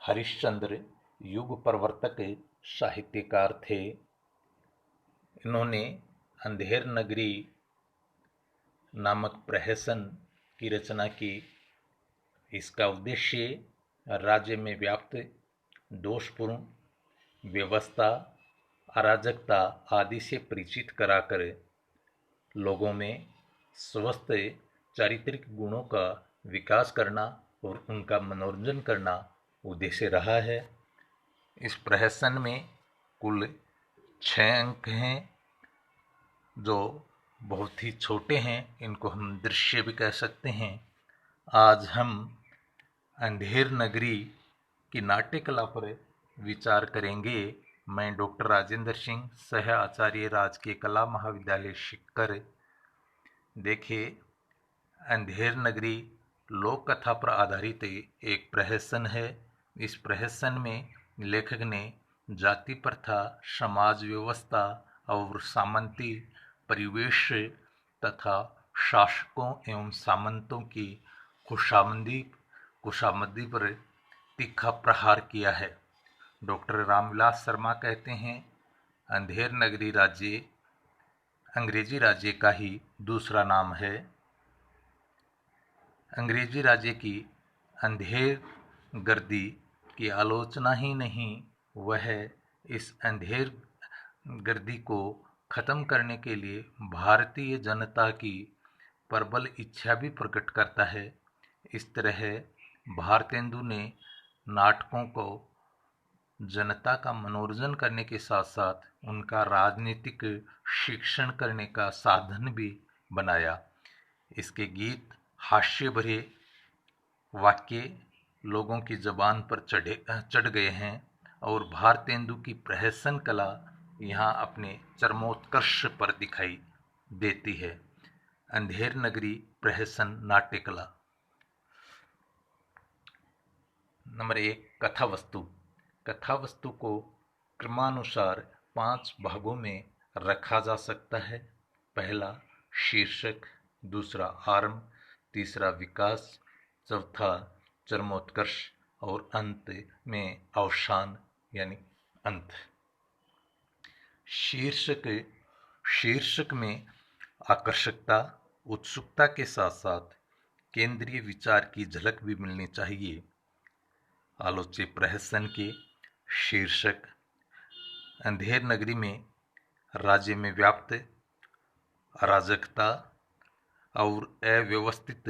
हरिश्चंद्र युग प्रवर्तक साहित्यकार थे। इन्होंने अंधेर नगरी नामक प्रहसन की रचना की। इसका उद्देश्य राज्य में व्याप्त दोषपूर्ण व्यवस्था, अराजकता आदि से परिचित कराकर लोगों में स्वस्थ चारित्रिक गुणों का विकास करना और उनका मनोरंजन करना उद्देश्य रहा है। इस प्रहसन में कुल 6 अंक हैं जो बहुत ही छोटे हैं। इनको हम दृश्य भी कह सकते हैं। आज हम अंधेर नगरी की नाट्य कला पर विचार करेंगे। मैं डॉक्टर राजेंद्र सिंह, सह आचार्य राजकीय कला महाविद्यालय शिक्कर। देखिए, अंधेर नगरी लोक कथा पर आधारित एक प्रहसन है। इस प्रहसन में लेखक ने जाति प्रथा, समाज व्यवस्था और सामंती परिवेश तथा शासकों एवं सामंतों की खुशामदी पर तीखा प्रहार किया है। डॉक्टर रामविलास शर्मा कहते हैं, अंधेर नगरी राज्य अंग्रेजी राज्य का ही दूसरा नाम है। अंग्रेजी राज्य की अंधेर गर्दी की आलोचना ही नहीं, वह इस अंधेर गर्दी को खत्म करने के लिए भारतीय जनता की प्रबल इच्छा भी प्रकट करता है। इस तरह भारतेंदु ने नाटकों को जनता का मनोरंजन करने के साथ साथ उनका राजनीतिक शिक्षण करने का साधन भी बनाया। इसके गीत हास्य भरे वाक्य लोगों की जबान पर चढ़ गए हैं और भारतेंदु की प्रहसन कला यहाँ अपने चरमोत्कर्ष पर दिखाई देती है। अंधेर नगरी प्रहसन नाट्य कला। नंबर 1, कथा वस्तु। कथा वस्तु को क्रमानुसार 5 भागों में रखा जा सकता है। पहला शीर्षक, दूसरा आरंभ, तीसरा विकास, चौथा चरमोत्कर्ष और अंत में अवसान यानी अंत। शीर्षक में आकर्षकता, उत्सुकता के साथ साथ केंद्रीय विचार की झलक भी मिलनी चाहिए। आलोच्य प्रहसन के शीर्षक। अंधेर नगरी में राज्य में व्याप्त अराजकता और अव्यवस्थित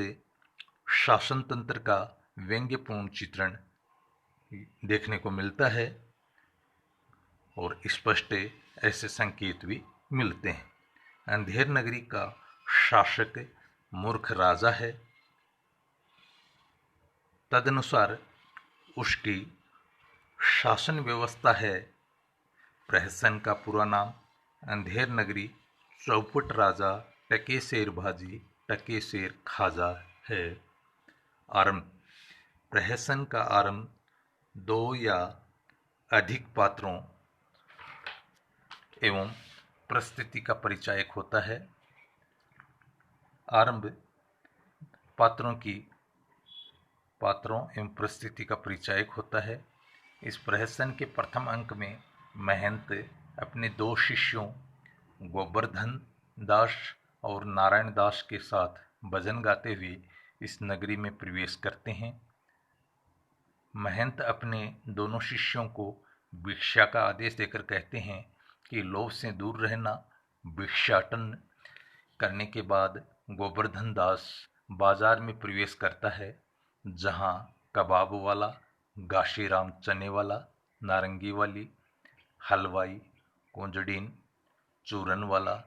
शासन तंत्र का व्यंग्यपूर्ण चित्रण देखने को मिलता है और स्पष्ट ऐसे संकेत भी मिलते हैं। अंधेर नगरी का शासक मूर्ख राजा है। तदनुसार उसकी शासन व्यवस्था है। प्रहसन का पूरा नाम अंधेर नगरी चौपट राजा टके शेर भाजी टके शेर खाजा है। आरंभ। प्रहसन का आरंभ 2 या अधिक पात्रों एवं परिस्थिति का परिचायक होता है। आरंभ पात्रों एवं परिस्थिति का परिचायक होता है। इस प्रहसन के प्रथम अंक में महंत अपने 2 शिष्यों गोवर्धन दास और नारायण दास के साथ भजन गाते हुए इस नगरी में प्रवेश करते हैं। महंत अपने दोनों शिष्यों को भिक्षा का आदेश देकर कहते हैं कि लोभ से दूर रहना। भिक्षाटन करने के बाद गोवर्धन दास बाजार में प्रवेश करता है, जहां कबाब वाला, घाशीराम चने वाला, नारंगी वाली, हलवाई, कोंजड़ीन, चूरन वाला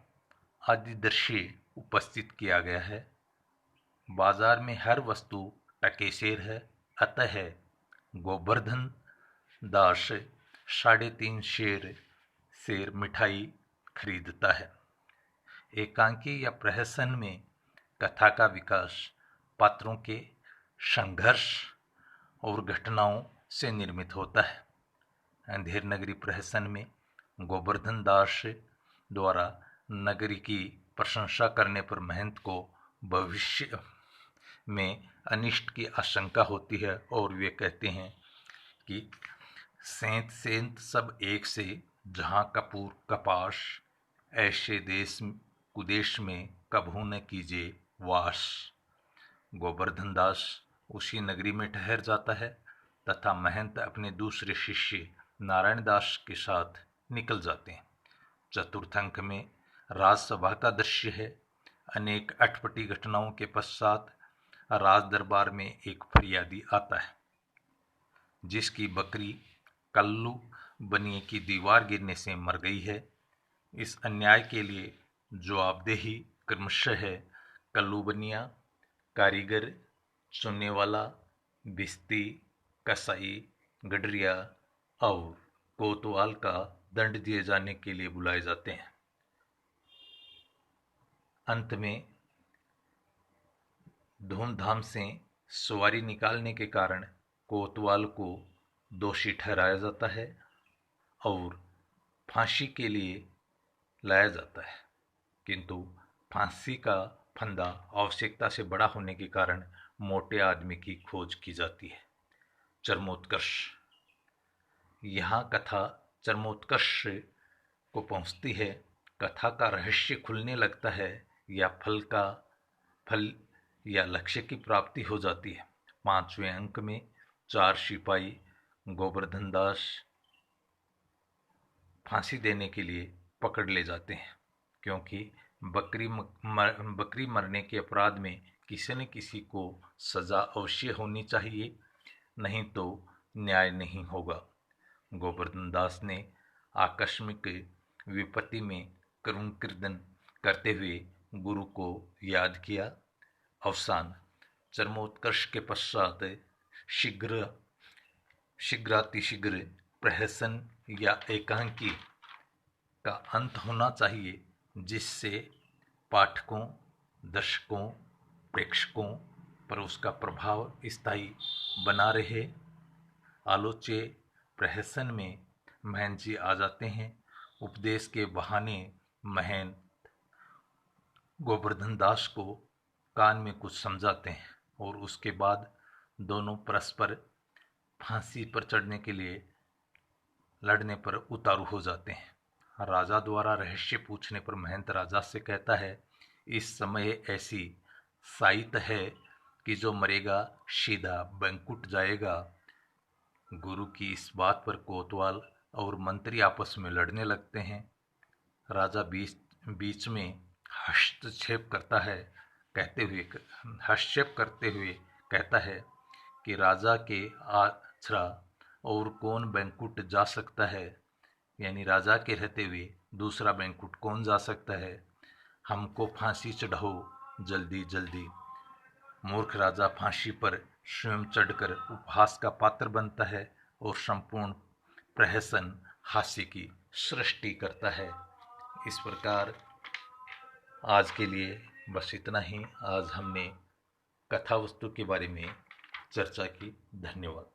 आदि दृश्य उपस्थित किया गया है। बाजार में हर वस्तु टकेशेर है, अतः गोवर्धन दास 3.5 शेर मिठाई खरीदता है। एकांकी या प्रहसन में कथा का विकास पात्रों के संघर्ष और घटनाओं से निर्मित होता है। अंधेर नगरी प्रहसन में गोवर्धन दास द्वारा नगरी की प्रशंसा करने पर महंत को भविष्य में अनिष्ट की आशंका होती है और वे कहते हैं कि सेंत सेंत सब एक से, जहाँ कपूर कपाश, ऐसे देश कुदेश में कभू न कीजिए वास। गोवर्धन दास उसी नगरी में ठहर जाता है तथा महंत अपने दूसरे शिष्य नारायण दास के साथ निकल जाते हैं। चतुर्थ अंक में राजसभा का दृश्य है। अनेक अटपटी घटनाओं के पश्चात राज दरबार में एक फरियादी आता है, जिसकी बकरी कल्लू बनिए की दीवार गिरने से मर गई है। इस अन्याय के लिए जवाबदेही क्रमशः है कल्लू बनिया, कारीगर, सुनने वाला, भिस्ती, कसाई, गडरिया और कोतवाल का दंड दिए जाने के लिए बुलाए जाते हैं। अंत में धूमधाम से सवारी निकालने के कारण कोतवाल को दोषी ठहराया जाता है और फांसी के लिए लाया जाता है, किंतु फांसी का फंदा आवश्यकता से बड़ा होने के कारण मोटे आदमी की खोज की जाती है। चरमोत्कर्ष। यहाँ कथा चरमोत्कर्ष को पहुँचती है। कथा का रहस्य खुलने लगता है या फल या लक्ष्य की प्राप्ति हो जाती है। 5वें अंक में 4 सिपाही गोवर्धन दास फांसी देने के लिए पकड़ ले जाते हैं, क्योंकि बकरी मरने के अपराध में किसी न किसी को सजा अवश्य होनी चाहिए, नहीं तो न्याय नहीं होगा। गोवर्धन दास ने आकस्मिक विपत्ति में करुण कीर्तन करते हुए गुरु को याद किया। अवसान। चरमोत्कर्ष के पश्चात शीघ्रातिशीघ्र प्रहसन या एकांकी का अंत होना चाहिए, जिससे पाठकों, दर्शकों, प्रेक्षकों पर उसका प्रभाव स्थायी बना रहे। आलोच्य प्रहसन में महंत जी आ जाते हैं। उपदेश के बहाने महंत गोवर्धन दास को कान में कुछ समझाते हैं और उसके बाद दोनों परस्पर फांसी पर चढ़ने के लिए लड़ने पर उतारू हो जाते हैं। राजा द्वारा रहस्य पूछने पर महंत राजा से कहता है, इस समय ऐसी साइत है कि जो मरेगा सीधा बैंकुट जाएगा। गुरु की इस बात पर कोतवाल और मंत्री आपस में लड़ने लगते हैं। राजा बीच में हस्तक्षेप करते हुए कहता है कि राजा के आश्रा और कौन बैंकुट जा सकता है, यानी राजा के रहते हुए दूसरा बैंकुट कौन जा सकता है। हमको फांसी चढ़ाओ जल्दी जल्दी। मूर्ख राजा फांसी पर स्वयं चढ़कर उपहास का पात्र बनता है और संपूर्ण प्रहसन हास्य की सृष्टि करता है। इस प्रकार आज के लिए बस इतना ही। आज हमने कथा वस्तु के बारे में चर्चा की। धन्यवाद।